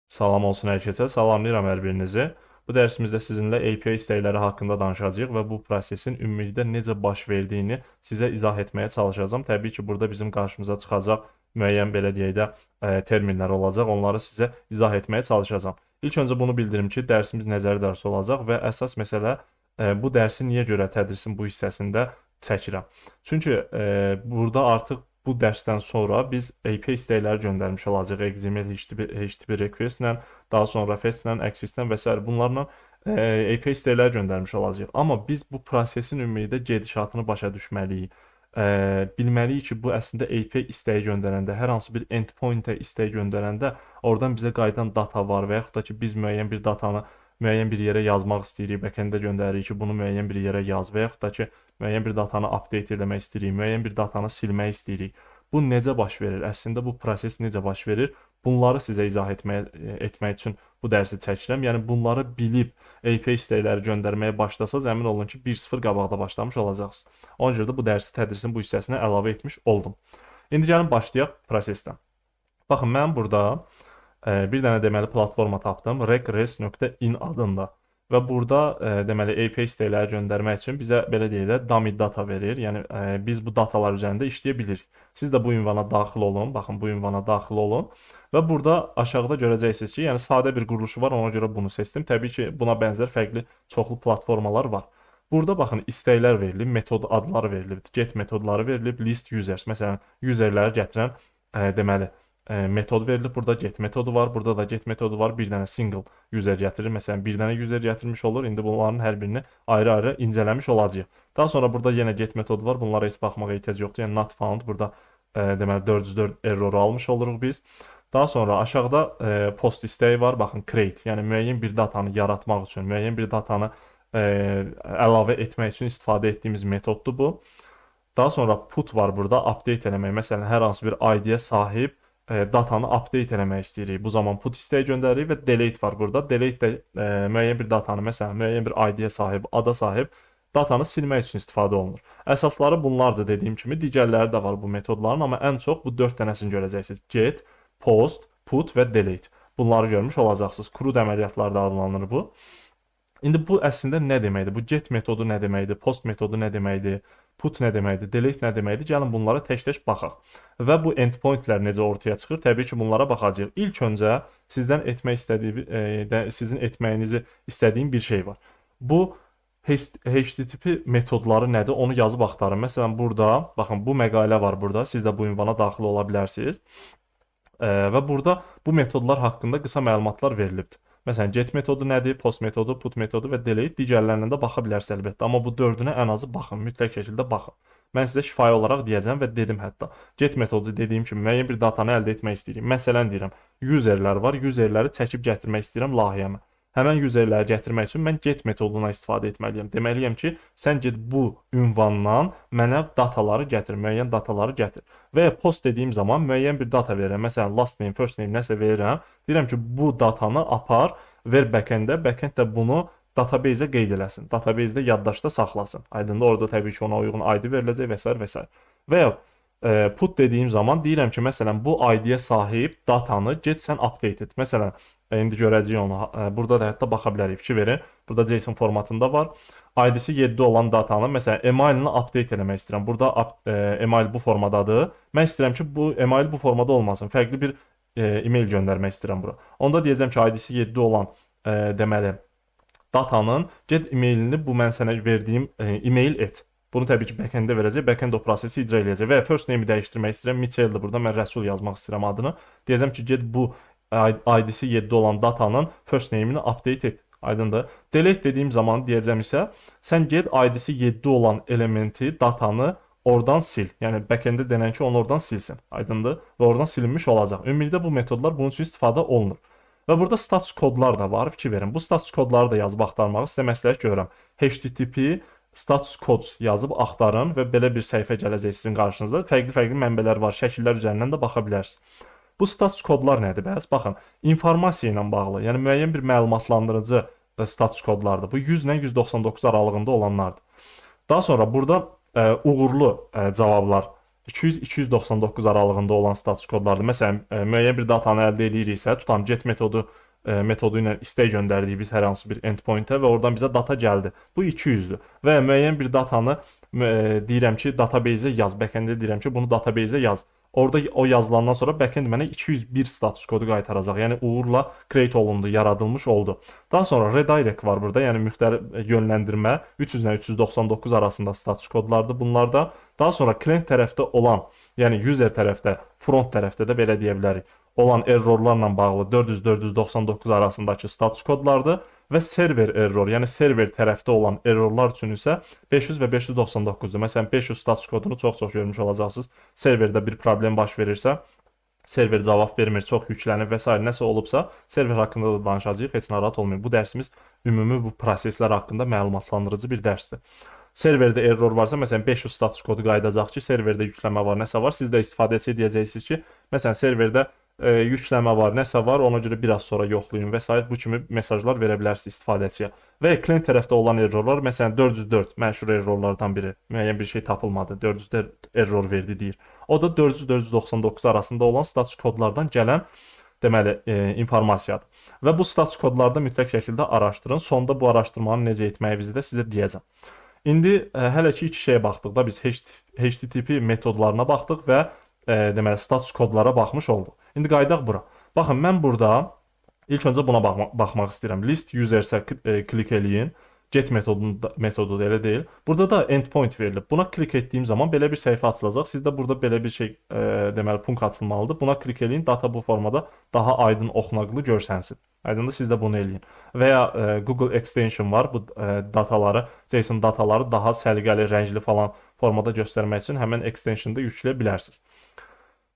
Salam olsun hər kəsə. Salamlayıram hər birinizi. Bu dərsimizdə sizinlə API istəkləri haqqında danışacağıq və bu prosesin ümumilikdə necə baş verdiyini sizə izah etməyə çalışacağam. Təbii ki, burada bizim qarşımıza çıxacaq müəyyən belə deyək də terminlər olacaq. Onları sizə izah etməyə çalışacağam. İlk öncə bunu bildirim ki, dərsimiz nəzəri dərsi olacaq və əsas məsələ bu dərsi niyə görə tədrisin bu hissəsində çəkirəm. Çünki burada artıq bu dərsdən sonra biz API istəkləri göndərmiş olacağıq. XML, HTTP request-lə, daha sonra fetch-lə, access-lə və s. bunlarla API istəkləri göndərmiş olacağıq. Amma biz bu prosesin ümumilikdə gedişatını başa düşməliyik. Bilməliyik ki, bu əslində API istəyi göndərəndə, hər hansı bir endpoint-ə istək göndərəndə oradan bizə qayıdan data var və yaxud da ki, biz müəyyən bir datanı müəyyən bir yerə yazmaq istəyirik, backend-ə göndəririk ki, bunu müəyyən bir yerə yaz və yaxud da ki, müəyyən bir datanı update etmək istəyirik, müəyyən bir datanı silmək istəyirik. Bu necə baş verir? Əslində bu proses necə baş verir? Bunları sizə izah etmək üçün bu dərsi çəkirəm. Yəni bunları bilib API istəkləri göndərməyə başlasaz, əmin olun ki, 1-0 qabaqda başlamış olacaqsınız. Ona görə də bu dərsi tədrisin bu hissəsinə əlavə etmiş oldum. İndi gəlin başlayaq prosesdən. Baxın, mən burada bir dənə deməli platforma tapdım, regress.in adında. Və burada deməli API istəkləri göndərmək üçün bizə belə deyək də dummy data verir. Yəni biz bu datalar üzərində işləyə bilirik. Siz də bu ünvana daxil olun. Baxın, bu ünvana daxil olun və burada aşağıda görəcəksiniz ki, yəni sadə bir quruluşu var, ona görə bunu seçdim. Təbii ki, buna bənzər fərqli çoxlu platformalar var. Burada baxın, istəklər verilib, metod adları verilib, get metodları verilib, list users. Məsələn, userləri gətirən deməli metod verilib. Burada get metodu var. Burada da get metodu var. Bir dənə single user gətirir. Məsələn, bir dənə user gətirmiş olur. İndi bunların hər birini ayrı-ayrı incələmiş olacağıq. Daha sonra burada yenə get metodu var. Bunlara heç baxmağa ehtiyac yoxdur. Yəni not found burada deməli 404 erroru almış oluruq biz. Daha sonra aşağıda post istəyi var. Baxın, create. Yəni müəyyən bir datanı yaratmaq üçün, müəyyən bir datanı əlavə etmək üçün istifadə etdiyimiz metoddur bu. Daha sonra put var burada. Update eləmək. Məsələn, hər hansı bir ID-yə sahib datanı update eləmək istəyirik. Bu zaman put istəyi göndəririk və delete var burada. Delete də müəyyən bir datanı, məsələn, müəyyən bir ID-yə sahib, ada sahib datanı silmək üçün istifadə olunur. Əsasları bunlardır dediyim kimi. Digərləri də var bu metodların, amma ən çox bu 4 dənəsini görəcəksiniz. Get, post, put və delete. Bunları görmüş olacaqsınız. CRUD əməliyyatları da adlanır bu. İndi bu əslində nə deməkdir? Bu get metodu nə deməkdir? Post metodu nə deməkdir? Put nə deməkdir? Delete nə deməkdir? Gəlin bunlara tək-tək baxaq. Və bu endpointlər necə ortaya çıxır? Təbii ki, bunlara baxacağıq. İlk öncə sizdən etmək sizin etməyinizi istədiyim bir şey var. Bu HTTP metodları nədir? Onu yazıb axtarın. Məsələn, burada, baxın, bu məqalə var burada. Siz də bu ünvana daxil ola bilərsiniz. Və burada bu metodlar haqqında qısa məlumatlar verilibdir. Məsələn, get metodu nədir, post metodu, put metodu və delete digərlərinə də baxa bilərsiniz əlbəttə. Amma bu dördünə ən azı baxın, mütləq şəkildə baxın. Mən sizə şifahi olaraq deyəcəm və dedim hətta. Get metodu dediyim kimi müəyyən bir datanı əldə etmək istəyirik. Məsələn deyirəm, userlər var, userləri çəkib gətirmək istəyirəm layihəmə. Həmən userləri gətirmək üçün mən get metodundan istifadə etməliyəm. Deməliyəm ki, sən get bu ünvandan mənə dataları gətir, müəyyən dataları gətir. Və ya post dediyim zaman müəyyən bir data verirəm. Məsələn, last name, first name nəsə verirəm. Deyirəm ki, bu datanı apar, ver backend-ə, backend də bunu database-ə qeyd eləsin. Database-də yaddaşda saxlasın. Aydındır, orada təbii ki, ona uyğun ID veriləcək və s. və s. Və ya put dediyim zaman deyirəm ki, məsələn, bu ID-yə sahib datanı get sən update et. Məsələn, indi görəcəyik onu. Burada da hətta baxa bilərik, fikir verin. Burada JSON formatında var. ID-si 7 olan datanı, məsələn, emailini update eləmək istəyirəm. Burada email bu formadadır. Mən istəyirəm ki, bu email bu formada olmasın. Fərqli bir email göndərmək istəyirəm bura. Onda deyəcəm ki, ID-si 7 olan deməli datanın get emailini bu mən sənə verdiyim email et. Bunu təbii ki, backend-ə verəcək, backend o prosesi icra eləyəcək. Və first name-i dəyişdirmək istəyirəm. Michael-dir burada, mən Rəsul yazmaq istəyirəm adını. Deyəcəm ki, get bu ID-si 7 olan datanın first name-ini update et. Aydındır. Delete dediyim zaman deyəcəm isə, sən get ID-si 7 olan elementi, datanı oradan sil. Yəni backend-də denən ki, onu oradan silsin. Aydındır. Və oradan silinmiş olacaq. Ümumilikdə bu metodlar bunun üçün istifadə olunur. Və burada status kodlar da var. Fikir verin. Bu status kodları da yazıb axtarmağı sizə məsləhət görürəm. HTTP status codes yazıb axtarın və belə bir səhifə gələcək sizin qarşınıza. Fərqli-fərqli mənbələr var. Şəkillər üzərindən də baxa bilərsiniz. Bu status kodlar nədir bəs? Baxın, informasiya ilə bağlı, yəni müəyyən bir məlumatlandırıcı status kodlardır. Bu 100 ilə 199 aralığında olanlardır. Daha sonra burada uğurlu cavablar 200-299 aralığında olan status kodlardır. Məsələn, müəyyən bir datanı əldə ediriksə, tutam get metodu ilə istək göndərdik biz hər hansı bir endpointə və oradan bizə data gəldi. Bu 200-dür. Və müəyyən bir datanı deyirəm ki, database-ə yaz. Backend-də deyirəm ki, bunu database-ə yaz. Orada o yazılandan sonra backend mənə 201 status kodu qaytaracaq. Yəni uğurla create olundu, yaradılmış oldu. Daha sonra redirect var burada. Yəni müxtəlif yönləndirmə 300 ilə 399 arasında status kodlardır bunlar da. Daha sonra client tərəfdə olan, yəni user tərəfdə, front tərəfdə də belə deyə bilərik, olan errorlarla bağlı 400-499 arasındakı status kodlardır və server error, yəni server tərəfdə olan errorlar üçün isə 500 və 599-dur. Məsələn, 500 status kodunu çox-çox görmüş olacaqsınız. Serverdə bir problem baş verirsə, server cavab vermir, çox yüklənib və s. nəsə olubsa, server haqqında da danışacağıq, heç narahat olmayın. Bu dərsimiz ümumi bu proseslər haqqında məlumatlandırıcı bir dərsdir. Serverdə error varsa, məsələn 500 status kodu qayıdacaq ki, serverdə yükləmə var, nəsə var. Siz də istifadəçi deyəcəksiniz ki, məsələn serverdə yükləmə var, nəsə var, ona görə biraz sonra yoxlayın və s. bu kimi mesajlar verə bilərsiniz istifadəçiyə. Və klient tərəfdə olan errorlar, məsələn 404 məşhur errorlardan biri, müəyyən bir şey tapılmadı, 404 error verdi deyir. O da 400-499 arasında olan status kodlardan gələn deməli informasiyadır. Və bu status kodlarda mütləq şəkildə araşdırın. Sonda bu araşdırmanı necə etməyinizi də sizə deyəcəm. İndi hələ ki iki şeyə baxdıq da biz HTTP metodlarına baxdıq və deməli status kodlara baxmış olduq. İndi qayıdaq bura. Baxın, mən burada ilk öncə buna baxmaq istəyirəm. List user-ə klik eləyin. Get metodu da elə deyil. Burada da endpoint verilib. Buna klik etdiyim zaman belə bir səhifə açılacaq. Sizdə burada belə bir şey deməli punkt açılmalıdır. Buna klik eləyin. Data bu formada daha aydın oxunaqlı görsənsin. Aydındır, siz də bunu eləyin. Və ya Google Extension var. Bu dataları, JSON dataları daha səliqəli, rəngli falan formada göstərmək üçün həmin extensionda yükləyə bilərsiniz.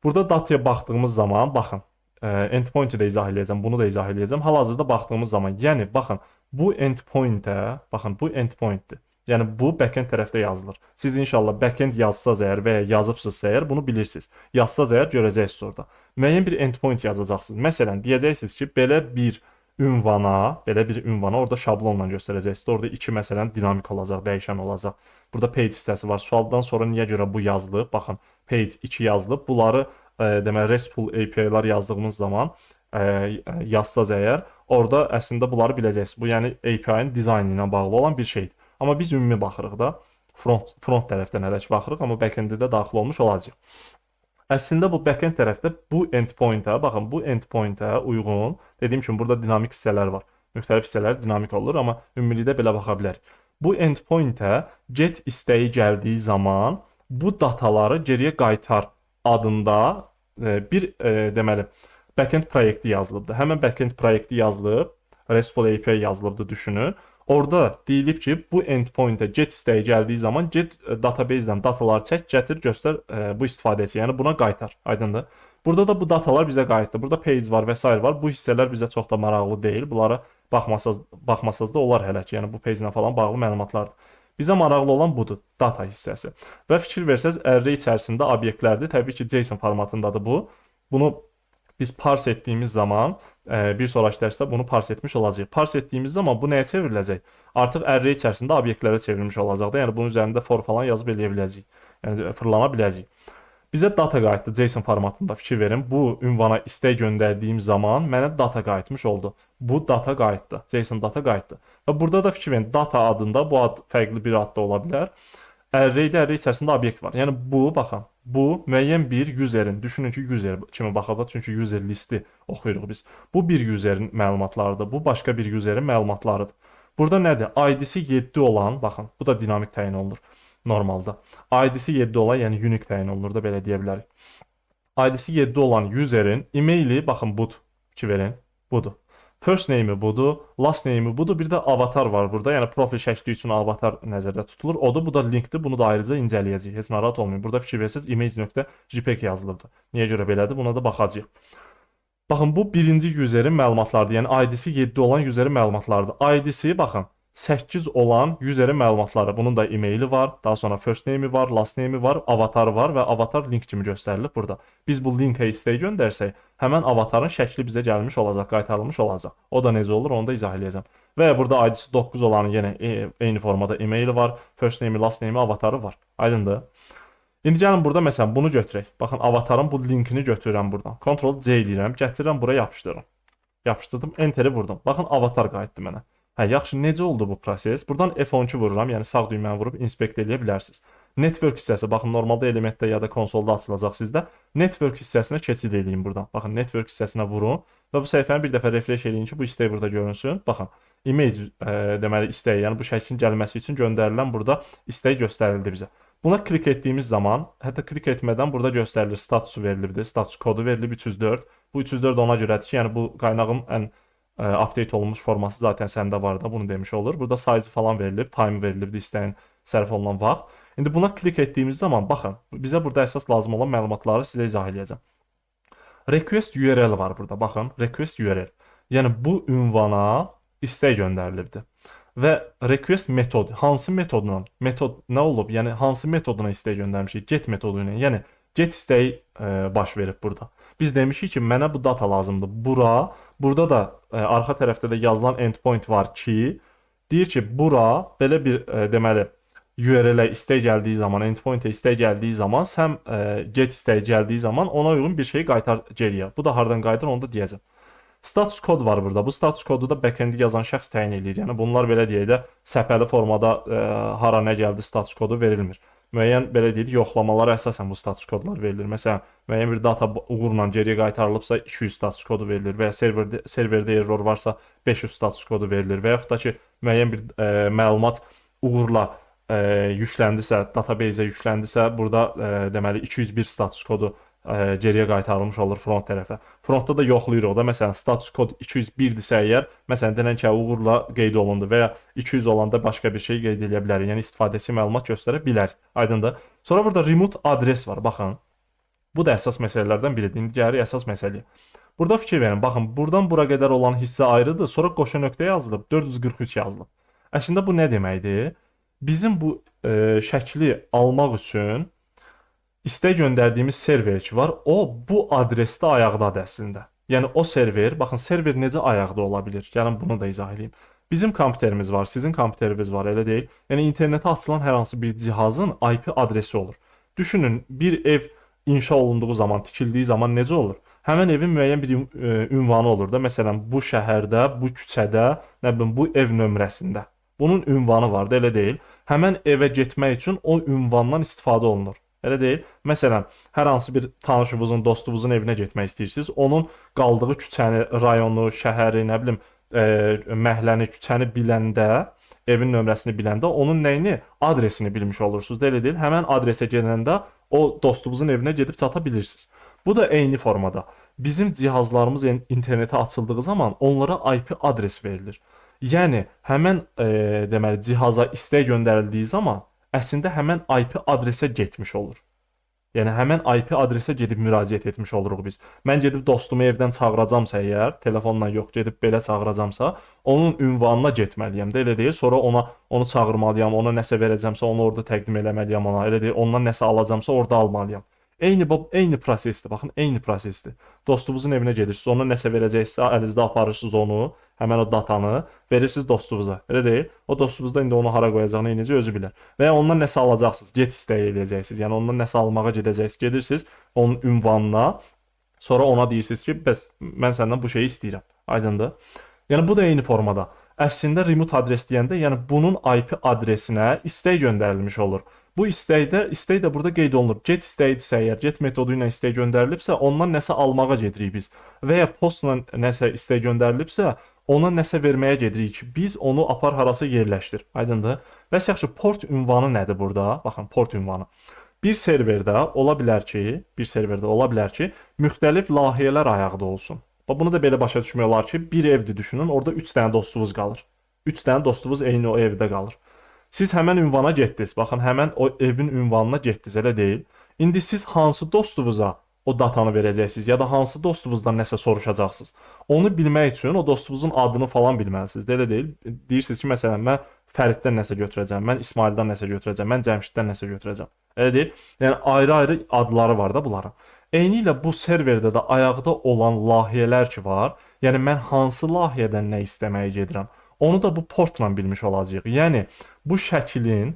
Burada dataya baxdığımız zaman, baxın, endpoint-i də izah eləyəcəm, bunu da izah eləyəcəm. Hal-hazırda baxdığımız zaman, yəni baxın, bu endpoint-ə, baxın, bu endpoint-dir. Yəni bu backend tərəfdə yazılır. Siz inşallah backend yazsaz əgər və ya yazıbsınızsa əgər bunu bilirsiniz. Yazsaz əgər görəcəksiniz orada. Müəyyən bir endpoint yazacaqsınız. Məsələn, deyəcəksiniz ki, belə bir ünvana orada şablonla göstərəcəksiniz. Orada iki məsələn dinamik olacaq, dəyişən olacaq. Burada page hissəsi var. Sualdan sonra niyə görə bu yazılıb? Baxın, page 2 yazılıb. Bunları deməli RESTful API-lar yazdığımız zaman yazsaz əgər, orada əslində bunları biləcəksiniz. Bu yəni API-nin dizaynı ilə bağlı olan bir şeydir. Amma biz ümumi baxırıq da, front tərəfdən hələ ki baxırıq, amma backend-də də daxil olmuş olacaq. Əslində bu backend tərəfdə bu endpoint-ə, baxın, bu endpoint-ə uyğun, dediyim kimi burada dinamik hissələr var. Müxtəlif hissələr dinamik olur, amma ümumilikdə belə baxa bilərik. Bu endpoint-ə get istəyi gəldiyi zaman bu dataları geriyə qaytar adında bir deməli backend proyekti yazılıbdır. Həmin backend proyekti yazılıb, RESTful API yazılıbdır, düşünün. Orada deyilib ki, bu endpoint-ə get istəyi gəldiyi zaman get database-dən dataları çək, gətir, göstər bu istifadəçiyə, yəni buna qaytar. Aydındır? Burada da bu datalar bizə qayıtdı. Burada page var və s. var. Bu hissələr bizə çox da maraqlı deyil. Bunlara baxmasaz da olar hələ ki, yəni bu page ilə falan bağlı məlumatlardır. Bizə maraqlı olan budur, data hissəsi. Və fikir versəz, array içərisində obyektlərdir. Təbii ki, JSON formatındadır bu. Bunu biz parse etdiyimiz zaman, bir sonraki dərsdə bunu parse etmiş olacağıq. Parse etdiyimiz zaman bu nəyə çevriləcək? Artıq array içərisində obyektlərə çevrilmiş olacaq da. Yəni bunun üzərində for falan yazıb eləyə biləcəyik. Yəni fırlana biləcəyik. Bizə data qayıtdı JSON formatında, fikir verin. Bu ünvana istək göndərdiyim zaman mənə data qayıtmış oldu. Bu data qayıtdı, JSON data qayıtdı. Və burada da fikir verin, data adında bu ad fərqli bir adda ola bilər. Array içərisində obyekt var. Yəni bu, baxın, bu müəyyən bir userin, düşünün ki, user kimi baxaq, çünki user listi oxuyuruq biz. Bu bir userin məlumatlarıdır, bu başqa bir userin məlumatlarıdır. Burada nədir? ID-si 7 olan, baxın, bu da dinamik təyin olunur normalda. ID-si 7 olan, yəni unique təyin olunur da, belə deyə bilərik. ID-si 7 olan userin emaili, baxın, budur ki, verin, budur. First name'i budur, last name'i budur, bir də avatar var burada. Yəni profil şəkli üçün avatar nəzərdə tutulur. Odur, bu da linkdir. Bunu da ayrıca incələyəcəyik. Heç narahat olmayın. Burada fikir versəz image.jpg yazılıbdır. Niyə görə belədir? Buna da baxacağıq. Baxın, bu birinci userin məlumatlarıdır. Yəni ID-si 7 olan userin məlumatlarıdır. ID-si, baxın, 8 olan userin məlumatları. Bunun da emaili var, daha sonra first name'i var, last name'i var, avatarı var və avatar link kimi göstərilib burada. Biz bu linkə istək göndərsək, həmən avatarın şəkli bizə gəlmiş olacaq, qaytarılmış olacaq. O da necə olur, onu da izah eləyəcəm. Və burada ID-si 9 olanın yenə eyni formada emaili var, first name'i, last name'i, avatarı var. Aydındır? İndi gəlin burada məsələn bunu götürək. Baxın avatarın bu linkini götürürəm buradan. Ctrl C eləyirəm, gətirirəm bura yapışdırıram. Yapışdırdım, enteri vurdum. Baxın avatar qayıtdı mənə. Hə, yaxşı, necə oldu bu proses? Buradan F12 vururam, yəni sağ düyməni vurub inspekt eləyə bilərsiniz. Network hissəsi, baxın normalda elementdə ya da konsolda açılacaq sizdə. Network hissəsinə keçid eləyin buradan. Baxın network hissəsinə vurun və bu səhifəni bir dəfə refresh eləyin ki, bu istək burada görünsün. Baxın, image deməli istək, yəni bu şəklin gəlməsi üçün göndərilən burada istək göstərildi bizə. Buna klik etdiyimiz zaman, hətta klik etmədən burada göstərilir, statusu verilibdir, status kodu verilib 304. Bu 304 ona görədir ki, yəni bu qaynağın ən update olunmuş forması zaten səndə var da, bunu demiş olur. Burada size falan verilib, time verilibdir, istəyin sərf olunan vaxt. İndi buna klik etdiyimiz zaman, baxın, bizə burada əsas lazım olan məlumatları sizə izah edəcəm. Request URL var burada, baxın, request URL. Yəni bu ünvana istək göndərilibdir. Və request metod, hansı metodla, metod nə olub? Yəni hansı metoduna istək göndərmişik? Get metodu ilə. Yəni get istəyi baş verib burada. Biz demişik ki, mənə bu data lazımdır. Burada da arxa tərəfdə də yazılan endpoint var ki, deyir ki, bura belə bir deməli URL-ə istək gəldiyi zaman, endpoint-ə istək gəldiyi zaman, sən get istəyi gəldiyi zaman ona uyğun bir şey qaytar geriyə. Bu da hardan qayıdır, onu da deyəcəm. Status kod var burada. Bu status kodu da backend-i yazan şəxs təyin edir. Yəni bunlar belə deyək də səpəli formada hara nə gəldi status kodu verilmir. Müəyyən belə deyək, yoxlamalara əsasən bu status kodlar verilir. Məsələn, müəyyən bir data uğurla geriyə qaytarılıbsa 200 status kodu verilir və ya serverdə error varsa 500 status kodu verilir və yaxud da ki, müəyyən bir məlumat uğurla yükləndisə, database-ə yükləndisə, burada deməli 201 status kodu geriyə qaytarılmış olur front tərəfə. Frontda da yoxlayırıq da, məsələn, status kod 201-dirsə əgər, məsələn, denən ki, uğurla qeyd olundu və ya 200 olanda başqa bir şey qeyd edə bilərik. Yəni istifadəçi məlumat göstərə bilər. Aydındır. Sonra burada remote adres var. Baxın. Bu da əsas məsələlərdən biridir. İndi gəlirik əsas məsələyə. Burada fikir verin. Baxın, buradan bura qədər olan hissə ayrıdır. Sonra qoşa nöqtə yazılıb, 443 yazılıb. Əslində bu nə deməkdir? Bizim bu şəkli almaq üçün istək göndərdiyimiz server ki var, o bu adresdə ayaqdadır əslində. Yəni o server, baxın server necə ayaqda ola bilir? Gəlin bunu da izah edeyim. Bizim kompüterimiz var, sizin kompüteriniz var, elə deyil. Yəni internetə açılan hər hansı bir cihazın IP adresi olur. Düşünün, bir ev inşa olunduğu zaman, tikildiyi zaman necə olur? Həmin evin müəyyən bir ünvanı olur da. Məsələn, bu şəhərdə, bu küçədə, nə bilim, bu ev nömrəsində. Bunun ünvanı var da, elə deyil. Həmin evə getmək üçün o ünvandan istifadə olunur. Elə deyil. Məsələn, hər hansı bir tanışınızın, dostunuzun evinə getmək istəyirsiniz. Onun qaldığı küçəni, rayonu, şəhəri, nə bilim, məhləni, küçəni biləndə, evin nömrəsini biləndə onun nəyini, adresini bilmiş olursunuz. Elə deyil. Həmin adresə gedəndə o dostunuzun evinə gedib çata bilirsiniz. Bu da eyni formada. Bizim cihazlarımız internetə açıldığı zaman onlara IP adres verilir. Yəni həmin deməli cihaza istək göndərildiyi zaman əslində həmən IP adresə getmiş olur. Yəni həmən IP adresə gedib müraciət etmiş oluruq biz. Mən gedib dostumu evdən çağıracamsa əgər, telefonla yox, gedib belə çağıracamsa, onun ünvanına getməliyəm də, elə deyil. Sonra onu çağırmalıyam, ona nəsə verəcəmsə, onu orada təqdim eləməliyəm ona, elə deyil. Ondan nəsə alacamsa, orada almalıyam. Eyni prosesdir, baxın, eyni prosesdir. Dostunuzun evinə gedirsiniz, ona nəsə verəcəksə, əlinizdə aparırsınız onu, həmən o datanı, verirsiniz dostunuza. Elə deyil. O dostunuz da indi onu hara qoyacağını necə özü bilər. Və ya ondan nəsə alacaqsınız, get istəyi eləyəcəksiniz. Yəni ondan nəsə almağa gedəcəksiniz, gedirsiniz onun ünvanına, sonra ona deyirsiniz ki, bəs mən səndən bu şeyi istəyirəm. Aydındır? Yəni bu da eyni formada. Əslində remote adres deyəndə, yəni bunun IP adresinə istək göndərilmiş olur. Bu istək də burada qeyd olunur. Get istəyidirsə, əgər get metodu ilə istək göndərilibsə, ondan nəsə almağa gedirik biz. Və ya postla nəsə istək göndərilibsə, ona nəsə verməyə gedirik ki, biz onu apar harasa yerləşdir. Aydındır? Bəs yaxşı, port ünvanı nədir burada? Baxın, port ünvanı. Bir serverdə ola bilər ki, müxtəlif layihələr ayaqda olsun. Bunu da belə başa düşmək olar ki, bir evdir düşünün, orada 3 dənə dostunuz qalır. 3 dənə dostunuz eyni o evdə qalır. Siz həmən ünvana getdiniz. Baxın, həmən o evin ünvanına getdiniz, elə deyil. İndi siz hansı dostunuza o datanı verəcəksiniz ya da hansı dostunuzdan nəsə soruşacaqsınız. Onu bilmək üçün o dostunuzun adını falan bilməlisiniz, elə deyil. Deyirsiniz ki, məsələn, mən Fəriddən nəsə götürəcəm, mən İsmaildən nəsə götürəcəm, mən Cəmşiddən nəsə götürəcəm. Elə deyil. Yəni ayrı-ayrı adları var da bunların. Eynilə bu serverdə də ayaqda olan layihələr ki var. Yəni mən hansı layihədən nə istəməyə gedirəm? onu da bu portla bilmiş olacağıq. Yəni bu şəklin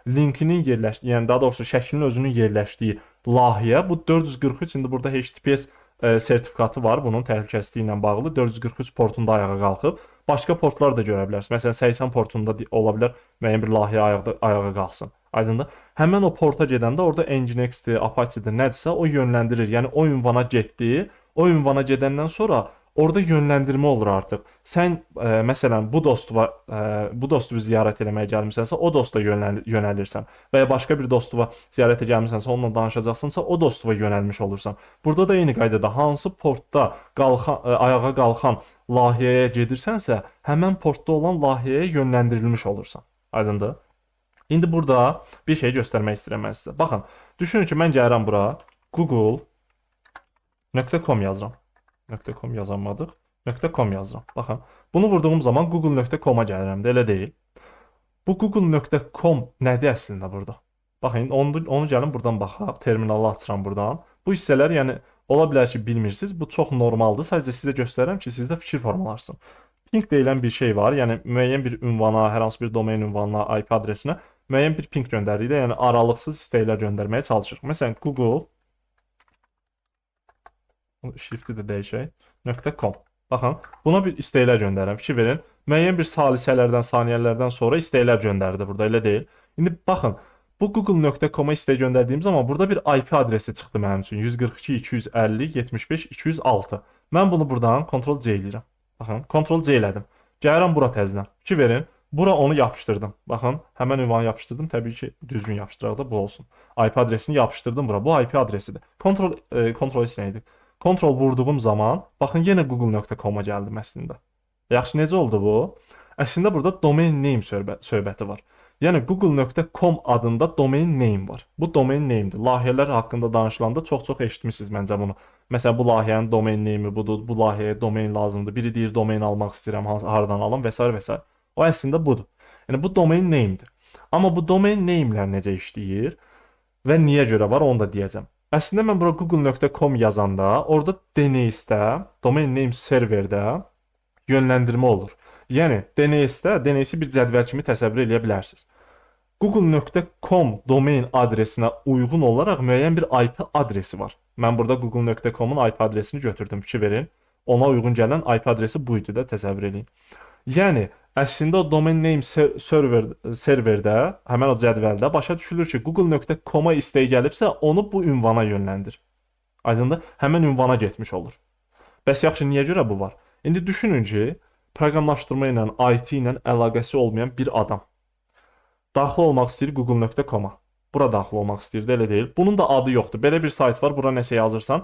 linkinin yerləşdiyi, yəni daha doğrusu şəklin özünün yerləşdiyi layihə bu 443 indi burada HTTPS sertifikatı var. Bunun təhlükəsizliyi ilə bağlı 443 portunda ayağa qalxıb. Başqa portlar da görə bilərsiniz. Məsələn 80 portunda ola bilər müəyyən bir layihə ayağa qalxsın. Aydındır? Həmin o porta gedəndə orada Nginx-dir, Apache-dir, nədirsə o yönləndirir. Yəni o ünvana getdi. O ünvana gedəndən sonra orada yönləndirmə olur artıq. Sən məsələn bu dostu ziyarət etməyə gəlmisənsə, o dosta yönəlirsən və ya başqa bir dostuva ziyarətə gəlmisənsə, onunla danışacaqsınsa, o dostuva yönəlmiş olursan. Burada da eyni qaydada hansı portda ayağa qalxan layihəyə gedirsənsə, həmin portda olan layihəyə yönləndirilmiş olursan. Aydındır? İndi burada bir şey göstərmək istəyirəm mən sizə. Baxın, düşünün ki, mən gəlirəm bura google.com yazıram. .com yazanmadıq. .com yazıram. Baxın, bunu vurduğum zaman google.com-a gəlirəm də, elə deyil. Bu google.com nədir əslində burada? Baxın, onu gəlin buradan baxaq. Terminalı açıram buradan. Bu hissələr, yəni ola bilər ki, bilmirsiniz. Bu çox normaldır. Sadəcə sizə göstərirəm ki, sizdə fikir formalarsın. Ping deyilən bir şey var. Yəni müəyyən bir ünvana, hər hansı bir domain ünvanına, IP adresinə müəyyən bir ping göndəririk də, yəni aralıqsız istəklər göndərməyə çalışırıq. Məsələn, Google shift-i də dəyişək. .com. Baxın, buna bir istəklər göndərirəm. Fikir verin. Müəyyən bir salisələrdən, saniyələrdən sonra istəklər göndərdi burada, elə deyil. İndi baxın, bu google.com-a istək göndərdiyim zaman burada bir IP adresi çıxdı mənim üçün. 142.250.75.206. Mən bunu buradan Ctrl+C eləyirəm. Baxın, Ctrl+C elədim. Gəlirəm bura təzədən. Fikir verin. Bura onu yapışdırdım. Baxın, həmən ünvanı yapışdırdım. Təbii ki, düzgün yapışdıraq da bu olsun. IP adresini yapışdırdım bura. Bu IP adresidir. Ctrl+S neydi? Ctrl vurduğum zaman, baxın, yenə google.com-a gəldim əslində. Yaxşı, necə oldu bu? Əslində burada domain name söhbəti var. Yəni google.com adında domain name var. Bu domain name'dir. Layihələr haqqında danışılanda çox-çox eşitmisiniz məncə bunu. Məsələn, bu layihənin domain name'i budur, bu layihəyə domain lazımdır. Biri deyir domain almaq istəyirəm, hardan alım və s. və s. O əslində budur. Yəni bu domain name'dir. Amma bu domain name'lər necə işləyir və niyə görə var, onu da deyəcəm. Əslində mən bura google.com yazanda, orada DNS-də, domain name serverdə yönləndirmə olur. Yəni DNS-i bir cədvəl kimi təsəvvür edə bilərsiniz. Google.com domain adresinə uyğun olaraq müəyyən bir IP adresi var. Mən burada google.com-un IP adresini götürdüm, fikir verin. Ona uyğun gələn IP adresi buydu da, təsəvvür edin. Yəni əslində o domain name serverdə, həmin o cədvəldə başa düşülür ki, google.com-a istək gəlibsə, onu bu ünvana yönləndir. Aydındır? Həmin ünvana getmiş olur. Bəs yaxşı, niyə görə bu var? İndi düşünün ki, proqramlaşdırma ilə, IT ilə əlaqəsi olmayan bir adam daxil olmaq istəyir google.com-a. Bura daxil olmaq istəyir, elə deyil. Bunun da adı yoxdur. Belə bir sayt var, bura nəsə yazırsan,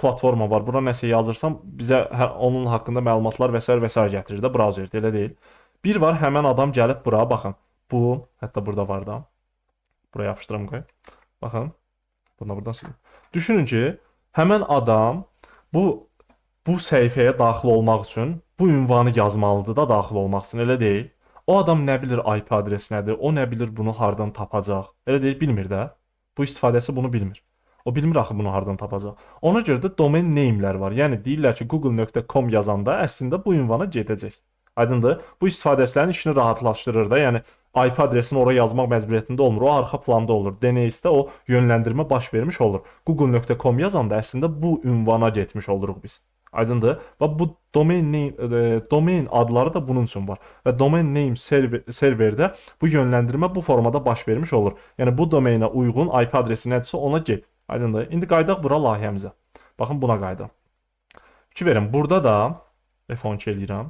platforma var, bura nəsə yazırsam, bizə onun haqqında məlumatlar və s. gətirir də brauzerdə, elə deyil. Bir var, həmən adam gəlib bura, baxın. Bu, hətta burada var da. Buraya yapışdıram qoy. Baxın. Buradan silin. Düşünün ki, həmən adam bu səhifəyə daxil olmaq üçün bu ünvanı yazmalıdır da daxil olmaq üçün, elə deyil. O adam nə bilir IP adresi nədir, o nə bilir bunu hardan tapacaq. Elə deyil, bilmir də. Bu istifadəsi bunu bilmir. O bilmir axı bunu hardan tapacaq. Ona görə də domain name'lər var. Yəni deyirlər ki, google.com yazanda əslində bu ünvana gedəcək. Aydındır? Bu istifadəçilərin işini rahatlaşdırır da. Yəni IP adresini ora yazmaq məcburiyyətində olmur. O arxa planda olur. DNS-də o yönləndirmə baş vermiş olur. Google.com yazanda əslində bu ünvana getmiş oluruq biz. Aydındır? Və bu domain adları da bunun üçün var. Və domain name serverdə bu yönləndirmə bu formada baş vermiş olur. Yəni bu domainə uyğun IP adresi nədirsə ona get. Aydındır? İndi qaydaq bura layihəmizə. Baxın, buna qayda. Fikir verin, burada da F12 eləyirəm.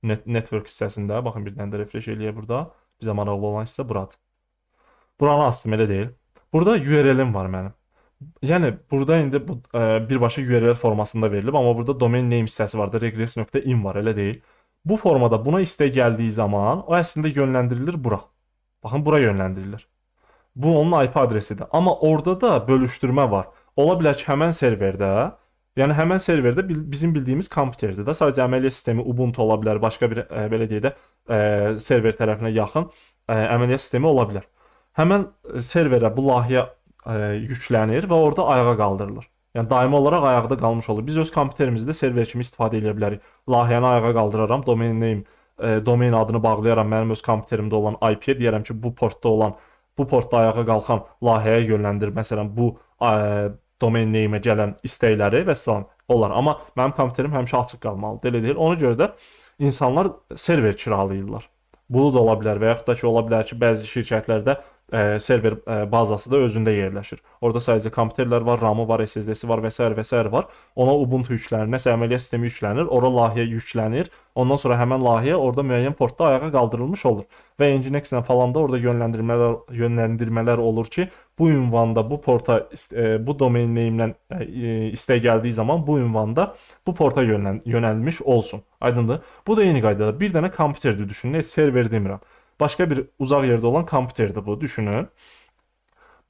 Network hissəsində, baxın, bir dənə də refresh eləyək burada. Bizə maraqlı olan hissə buradır. Buranı açdım, elə deyil. Burada URL-im var mənim. Yəni, burada indi birbaşa URL formasında verilib, amma burada domain name hissəsi var da, regress.in var, elə deyil. Bu formada buna istək gəldiyi zaman, o əslində yönləndirilir bura. Baxın, bura yönləndirilir. Bu onun IP adresidir. Amma orada da bölüşdürmə var. Ola bilər ki, həmən serverdə bizim bildiyimiz kompüterdir də. Sadəcə əməliyyat sistemi Ubuntu ola bilər, başqa bir belə deyək də server tərəfinə yaxın əməliyyat sistemi ola bilər. Həmən serverə bu layihə yüklənir və orada ayağa qaldırılır. Yəni daimi olaraq ayaqda qalmış olur. Biz öz kompüterimizdə server kimi istifadə edə bilərik. Layihəni ayağa qaldıraram, domain name, domain adını bağlayaram mənim öz kompüterimdə olan IP-yə, deyərəm ki, bu portda ayağa qalxan layihəyə yönləndir. Məsələn, bu domain name-ə gələn istəkləri və salam olar. Amma mənim kompüterim həmişə açıq qalmalıdır. Elə deyil. Ona görə də insanlar server kiralayırlar. Bu da ola bilər və yaxud da ki, ola bilər ki, bəzi şirkətlərdə server bazası da özündə yerləşir. Orada sadəcə kompüterlər var, RAM-ı var, SSD-si var və s. var. Ona Ubuntu yüklənir, nəsə əməliyyat sistemi yüklənir, ora layihə yüklənir. Ondan sonra həmən layihə orada müəyyən portda ayağa qaldırılmış olur. Və Nginx-lə falan da orada yönləndirmələr olur ki, bu ünvanda, bu porta, bu domain name-lə istək gəldiyi zaman bu ünvanda bu porta yönəlmiş olsun. Aydındır? Bu da eyni qaydada. Bir dənə kompüterdir düşünün, heç server demirəm. Başqa bir uzaq yerdə olan kompüterdir bu, düşünün.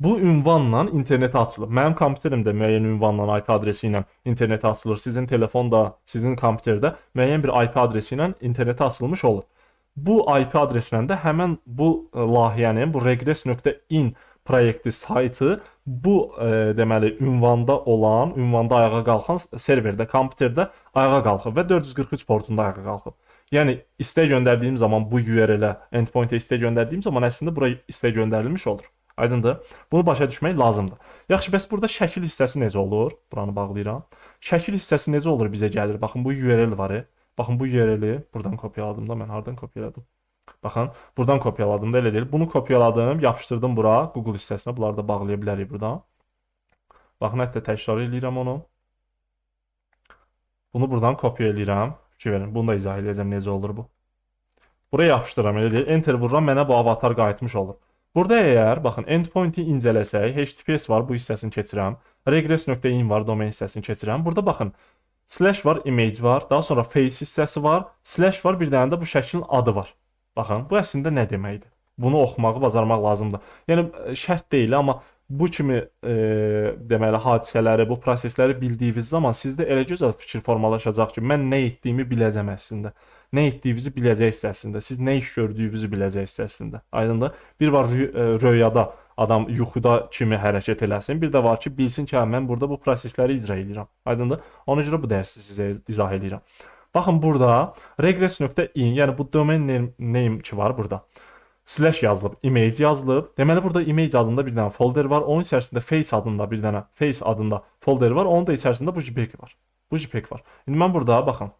Bu ünvanla internetə açılır. Mənim kompüterimdə müəyyən ünvanla, IP adresi ilə internetə açılır. Sizin telefonda, sizin kompüterdə müəyyən bir IP adresi ilə internetə açılmış olur. Bu IP adreslə də həmən bu layihənin, bu regress.in proyekti saytı bu deməli ünvanda olan, ünvanda ayağa qalxan serverdə, kompüterdə ayağa qalxıb və 443 portunda ayağa qalxıb. Yəni istək göndərdiyim zaman bu URL-ə, endpoint-ə istək göndərdiyim zaman əslində bura istək göndərilmiş olur. Aydındır? Bunu başa düşmək lazımdır. Yaxşı, bəs burada şəkil hissəsi necə olur? Buranı bağlayıram. Şəkil hissəsi necə olur bizə gəlir? Baxın, bu URL var. Baxın, bu URL-i buradan kopyaladım da, mən hardan kopyaladım? Baxın, buradan kopyaladım da, elə deyil. Bunu kopyaladım, yapışdırdım bura, Google hissəsinə. Bunları da bağlaya bilərik buradan. Baxın, hətta təkrar edirəm onu. Bunu buradan kopya edirəm. Fikir verin, bunu da izah edəcəm necə olur bu. Buraya yapışdıram, elə deyil. Enter vururam, mənə bu avatar qayıtmış olur. Burada əgər, baxın, endpoint-i incələsək, HTTPS var, bu hissəsini keçirəm. Regress.in var, domain hissəsini keçirəm. Burada baxın, slash var, image var, daha sonra face hissəsi var, slash var, bir dənə də bu şəklin adı var. Baxın, bu əslində nə deməkdir? Bunu oxumağı bacarmaq lazımdır. Yəni, şərt deyil, amma bu kimi deməli hadisələri, bu prosesləri bildiyiniz zaman sizdə elə gözəl fikir formalaşacaq ki, mən nə etdiyimi biləcəm əslində. Nə etdiyinizi biləcəksiniz əslində. Siz nə iş gördüyünüzü biləcəksiniz əslində. Aydındır? Bir var röyada adam yuxuda kimi hərəkət eləsin, bir də var ki, bilsin ki, mən burada bu prosesləri icra edirəm. Aydındır? Ona görə bu dərsi sizə izah edirəm. Baxın burada regress.in, yəni bu domain name ki var burada. Slash yazılıb, image yazılıb. Deməli burada image adında bir dənə folder var. Onun içərisində face adında bir dənə face adında folder var. Onun da içərisində bu JPEG var. Bu JPEG var. İndi mən burada baxın.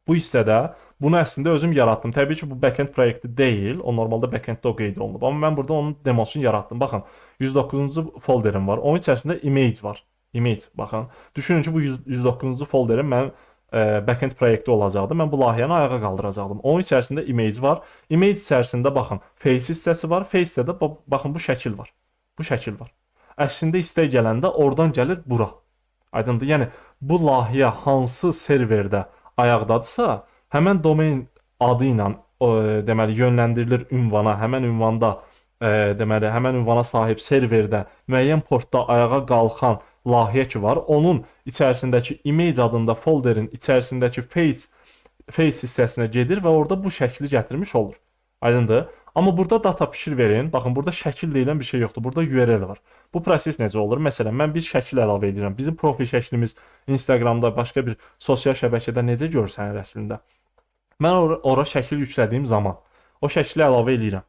Bu hissədə bunu əslində özüm yaratdım. Təbii ki, bu backend proyekti deyil. O normalda backenddə o qeyd olunub. Amma mən burada onun demosunu yaratdım. Baxın, 109-cu folderim var. Onun içərisində image var. Image, baxın. Düşünün ki, bu 109-cu folderim mənim backend proyekti olacaqdı. Mən bu layihəni ayağa qaldıracaqdım. Onun içərisində image var. Image içərisində baxın, face hissəsi var. Face-də də baxın bu şəkil var. Bu şəkil var. Əslində istək gələndə oradan gəlir bura. Aydındır? Yəni bu layihə hansı serverdə ayaqdadırsa, həmən domain adı ilə deməli yönləndirilir ünvana, həmən ünvanda deməli həmən ünvana sahib serverdə müəyyən portda ayağa qalxan layihə ki var, onun içərisindəki image adında folderin içərisindəki face hissəsinə gedir və orada bu şəkli gətirmiş olur. Aydındır? Amma burada data fikir verin. Baxın, burada şəkil deyilən bir şey yoxdur. Burada URL var. Bu proses necə olur? Məsələn, mən bir şəkil əlavə edirəm. Bizim profil şəklimiz Instagramda, başqa bir sosial şəbəkədə necə görsənir əslində? Mən ora şəkil yüklədiyim zaman, o şəkli əlavə edirəm.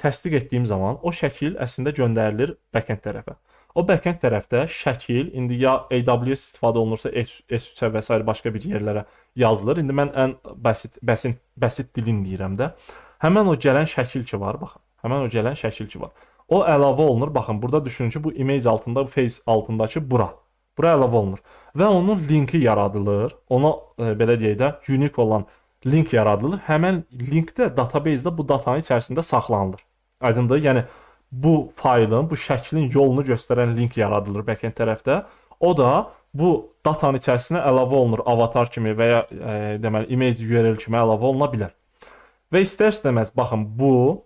Təsdiq etdiyim zaman o şəkil əslində göndərilir backend tərəfə. O backend tərəfdə şəkil indi ya AWS istifadə olunursa S3-ə və s. başqa bir yerlərə yazılır. İndi mən ən bəsit dilin deyirəm də. Həmən o gələn şəkil ki var, baxın. Həmən o gələn şəkil ki var. O əlavə olunur. Baxın, burada düşünün ki, bu image altında, bu face altındakı bura. Bura əlavə olunur. Və onun linki yaradılır. Ona belə deyək də, unique olan link yaradılır. Həmən link də database-də bu datanın içərisində saxlanılır. Aydındır? Yəni bu faylın, bu şəklin yolunu göstərən link yaradılır backend tərəfdə. O da bu datanın içərisinə əlavə olunur avatar kimi və ya deməli image URL kimi əlavə oluna bilər. Və istər-istəməz baxın bu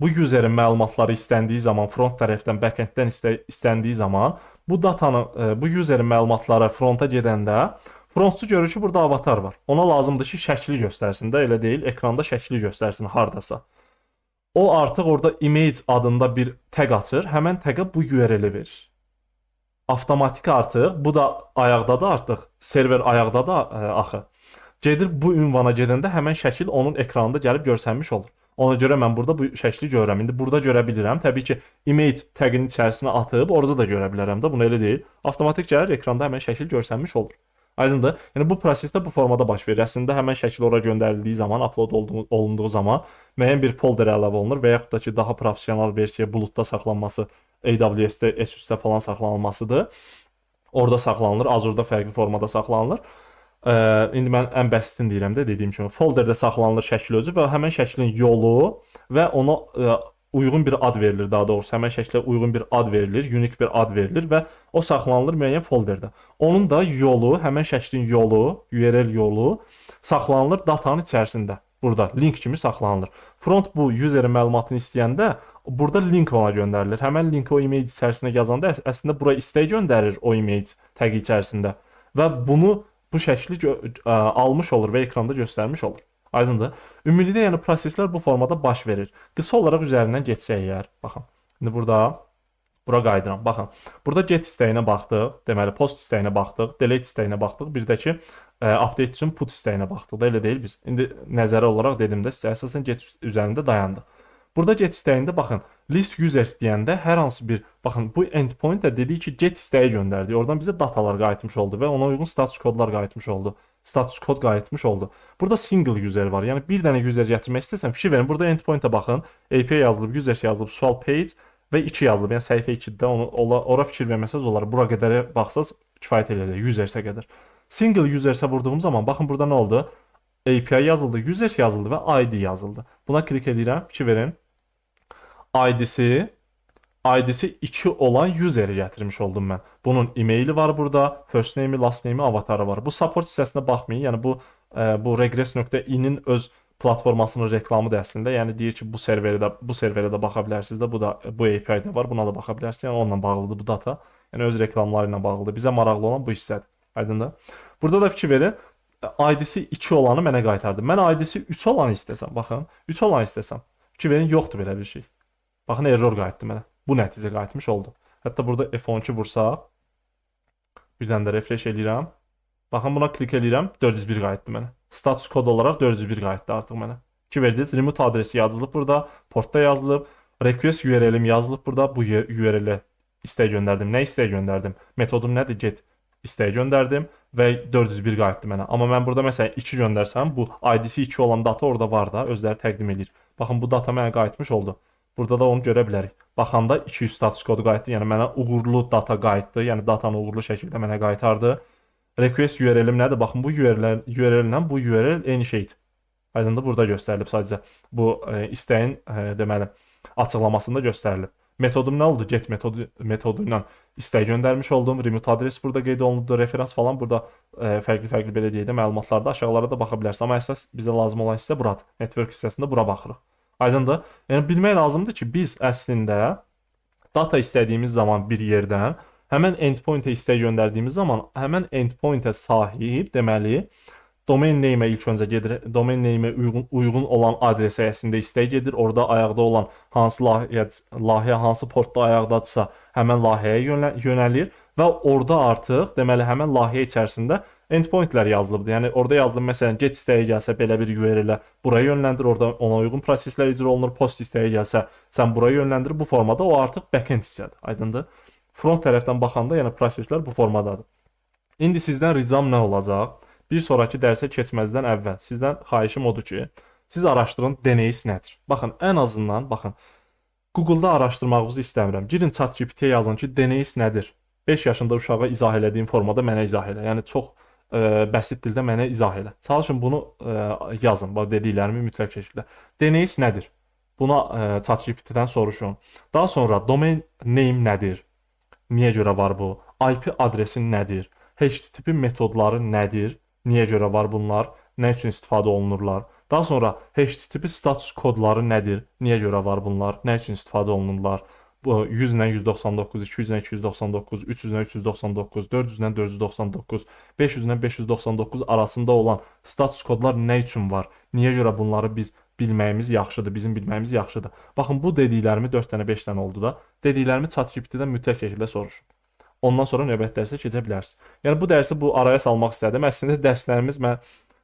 userin məlumatları istəndiyi zaman front tərəfdən backenddən istəndiyi zaman bu datanın bu userin məlumatları fronta gedəndə frontçu görür ki, burada avatar var. Ona lazımdır ki, şəkli göstərsin də, elə deyil, ekranda şəkli göstərsin hardasa. O artıq orada image adında bir tag açır, həmən taqa bu URL-i verir. avtomatik artıq bu da ayaqdadır artıq. Server ayaqdadır axı. Gedir bu ünvana gedəndə həmin şəkil onun ekranında gəlib görsənmiş olur. Ona görə mən burada bu şəkli görürəm. İndi burada görə bilirəm. Təbii ki, image taginin içərisinə atıb orada da görə bilərəm də. Bunu elə deyil. Avtomatik gəlir ekranda həmin şəkil görsənmiş olur. Aydındır? Yəni bu prosesdə bu formada baş verir. Əslində həmin şəkil ora göndərildiyi zaman, upload olunduğu zaman müəyyən bir folder əlavə olunur və yaxud da ki, daha professional versiya buludda saxlanması, AWS-də, S3-də falan saxlanılmasıdır. Orada saxlanılır, Azure-da fərqli formada saxlanılır. İndi mən ən bəsitini deyirəm də, dediyim kimi folderdə saxlanılır şəkil özü və həmin şəklin yolu və ona uyğun bir ad verilir, daha doğrusu həmin şəklə uyğun bir ad verilir, unik bir ad verilir və o saxlanılır müəyyən folderdə. Onun da yolu, həmin şəklin yolu, URL yolu saxlanılır datanın içərisində. Burada link kimi saxlanılır. Front bu userin məlumatını istəyəndə burada link ona göndərilir. Həmin linki o image içərisinə yazanda əslində bura istək göndərir o image tagi içərisində və bunu bu şəkli almış olur və ekranda göstərmiş olur. Aydındır? Ümumilikdə yəni proseslər bu formada baş verir. Qısa olaraq üzərindən geçsək əgər, baxın. İndi bura qayıdıram. Baxın. Burada get istəyinə baxdıq, deməli post istəyinə baxdıq, delete istəyinə baxdıq, bir də ki update üçün put istəyinə baxdıq da, elə deyil biz. İndi nəzərə olaraq dedim də sizə əsasən get üzərində dayandıq. Burada get istəyində baxın, list users deyəndə hər hansı bir, baxın bu endpoint də dediyi ki, get istəyi göndərdi. Oradan bizə datalar qayıtmış oldu və ona uyğun status kodlar qayıtmış oldu. Status kod qayıtmış oldu. Burada single user var. Yəni bir dənə user gətirmək istəsən, fikir verin. Burada endpoint-ə baxın. API yazılıb, users yazılıb, sual page və 2 yazılıb. Yəni səhifə 2-də ora fikir verməsəz olar. Bura qədərə baxsaz kifayət eləyəcək usersə qədər. Single usersə vurduğum zaman baxın burada nə oldu? API yazıldı, users yazıldı və ID yazıldı. Buna klik edirəm, fikir verin. ID-si 2 olan useri gətirmiş oldum mən. Bunun e-maili var burada, first name-i, last name-i, avatarı var. Bu support hissəsinə baxmayın. Yəni bu regress.in-in öz platformasının reklamıdır əslində. Yəni deyir ki, bu serverə də baxa bilərsiniz də, bu API-də var, buna da baxa bilərsiniz. Yəni onunla bağlıdır bu data. Yəni öz reklamları ilə bağlıdır. Bizə maraqlı olan bu hissədir. Aydındır? Burada da fikir verin. ID-si 2 olanı mənə qaytardı. Mən ID-si 3 olanı istəsəm, baxın, 3 olanı istəsəm. Fikir verin, yoxdur belə bir şey. Baxın, error qayıtdı mənə. Bu nəticə qayıtmış oldu. Hətta burada F12 vursaq, bir dənə də refresh eləyirəm. Baxın, buna klik eləyirəm, 401 qayıtdı mənə. Status kod olaraq 401 qayıtdı artıq mənə. Ki verdiniz, remote adresi yazılıb burada, portda yazılıb, request URL-im yazılıb burada, bu URL-ə istək göndərdim. Nə istək göndərdim? Metodum nədir? Get istək göndərdim və 401 qayıtdı mənə. Amma mən burada məsələn 2 göndərsəm, bu ID-si 2 olan data orada var da, özləri təqdim edir. Baxın, bu data mənə qayıtmış oldu. Burada da onu görə bilərik. Baxanda 200 status kodu qayıtdı. Yəni mənə uğurlu data qayıtdı. Yəni datanı uğurlu şəkildə mənə qaytardı. Request URL-im nədir? Baxın, bu URL-lə bu URL eyni şeydir. Aydındır, burada göstərilib sadəcə. Bu istəyin deməli açıqlamasında göstərilib. Metodum nə oldu? Get metodu ilə istək göndərmiş oldum. Remote adres burada qeyd olundu, referans falan burada fərqli belə deyək də məlumatlarda aşağılara da baxa bilərsiniz. Amma əsas bizə lazım olan hissə buradır. Network hissəsində bura baxırıq. Aydındır? Yəni bilmək lazımdır ki, biz əslində data istədiyimiz zaman bir yerdən həmin endpoint-ə istək göndərdiyimiz zaman həmin endpoint-ə sahib, deməli, domain name-ə ilk öncə gedir. Domain name-ə uyğun olan adresə əslində istək gedir. Orada ayaqda olan hansı layihə hansı portda ayaqdadırsa, həmin layihəyə yönəlir və orada artıq deməli həmin layihə içərisində endpointlər yazılıbdır. Yəni orada yazılıb məsələn get istəyi gəlsə belə bir URL-ə bura yönləndir. Orada ona uyğun proseslər icra olunur. Post istəyi gəlsə sən bura yönləndir. Bu formada o artıq backend hissədir. Aydındır? Front tərəfdən baxanda yəni proseslər bu formadadır. İndi sizdən ricam nə olacaq? Bir sonraki dərsə keçməzdən əvvəl sizdən xahişim odur ki, siz araşdırın DNS nədir? Baxın, ən azından baxın. Google-da araşdırmağınızı istəmirəm. Girin ChatGPT-yə yazın ki, DNS nədir? 5 yaşında uşağa izah elədiyim formada mənə izah elə. Yəni çox bəsit dildə mənə izah elə. Çalışın bunu yazın, bax dediklərimi mütləq şəkildə. DNS nədir? Buna ChatGPT-dən soruşun. Daha sonra domain name nədir? Niyə görə var bu? IP adresi nədir? HTTP metodları nədir? Niyə görə var bunlar? Nə üçün istifadə olunurlar? Daha sonra HTTP status kodları nədir? Niyə görə var bunlar? Nə üçün istifadə olunurlar? Bu 100-lə 199, 200-lə 299, 300-lə 399, 400-lə 499, 500-lə 599 arasında olan status kodlar nə üçün var? Niyə görə bunları biz bilməyimiz yaxşıdır, bizim bilməyimiz yaxşıdır? Baxın, bu dediklərimi 4 dənə, 5 dənə oldu da. Dediklərimi ChatGPT-dən mütləq şəkildə soruşun. Ondan sonra növbəti dərsə keçə bilərsiniz. Yəni bu dərsi bu araya salmaq istədim. Əslində dərslərimiz mən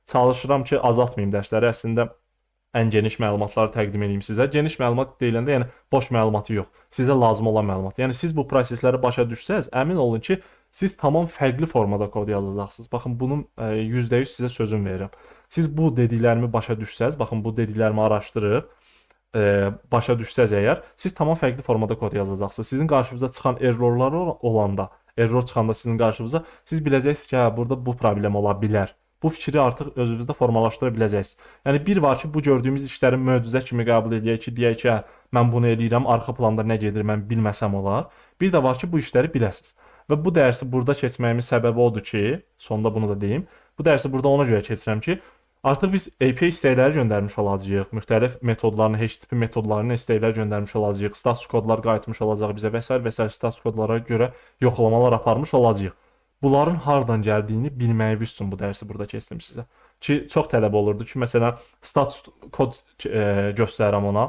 çalışıram ki, azaltmayım dərsləri. Əslində ən geniş məlumatları təqdim edeyim sizə. Geniş məlumat deyiləndə, yəni boş məlumatı yox. Sizə lazım olan məlumat. Yəni siz bu prosesləri başa düşsəz, əmin olun ki, siz tamam fərqli formada kod yazacaqsınız. Baxın, bunun %100 sizə sözüm verirəm. Siz bu dediklərimi başa düşsəz, baxın bu dediklərimi araşdırıb başa düşsəz əgər, siz tamam fərqli formada kod yazacaqsınız. Sizin qarşınıza çıxan errorlar olanda, error çıxanda sizin qarşınıza, siz biləcəksiniz ki, hə, burada bu problem ola bilər. Bu fikri artıq özünüzdə formalaşdıra biləcəksiniz. Yəni bir var ki, bu gördüyümüz işləri möcüzə kimi qəbul edək ki, deyək ki, hə, mən bunu eləyirəm, arxa planda nə gedir, mən bilməsəm olar. Bir də var ki, bu işləri biləsiniz. Və bu dərsi burada keçməyimin səbəbi odur ki, sonda bunu da deyim. Bu dərsi burada ona görə keçirəm ki, artıq biz API istəkləri göndərmiş olacağıq. Müxtəlif metodlarını, HTTP metodlarını istəklər göndərmiş olacağıq. Status kodlar qayıtmış olacaq bizə və s. və s. status kodlara görə yoxlamalar aparmış olacağıq. Bunların hardan gəldiyini bilməyiniz üçün bu dərsi burada keçdim sizə. Ki çox tələb olurdu ki, məsələn, status kod göstərirəm ona.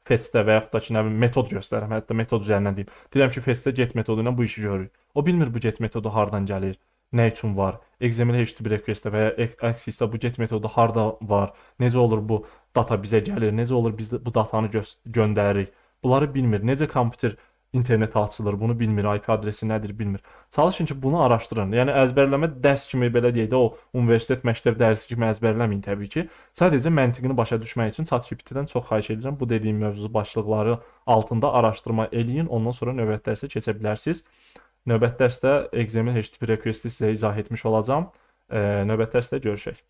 Fetch'də və yaxud da ki, nə bilim, metod göstərirəm. Hətta metod üzərindən deyim. Deyirəm ki, Fetch'də get metodu ilə bu işi görürük. O bilmir bu get metodu hardan gəlir, nə üçün var. XML HTTP request-də və ya Axis-də bu get metodu harda var, necə olur bu data bizə gəlir, necə olur biz bu datanı göndəririk. Bunları bilmir. Necə kompüter internetə açılır, bunu bilmir, IP adresi nədir bilmir. Çalışın ki, bunu araşdırın. Yəni əzbərləmə dərs kimi belə deyək də, o universitet məktəb dərsi kimi əzbərləməyin təbii ki. Sadəcə məntiqini başa düşmək üçün ChatGPT-dən çox xahiş edirəm. Bu dediyim mövzu başlıqları altında araşdırma eləyin, ondan sonra növbəti dərsə keçə bilərsiniz. Növbəti dərsdə XML HTTP request-i sizə izah etmiş olacağam. Növbəti dərsdə görüşək.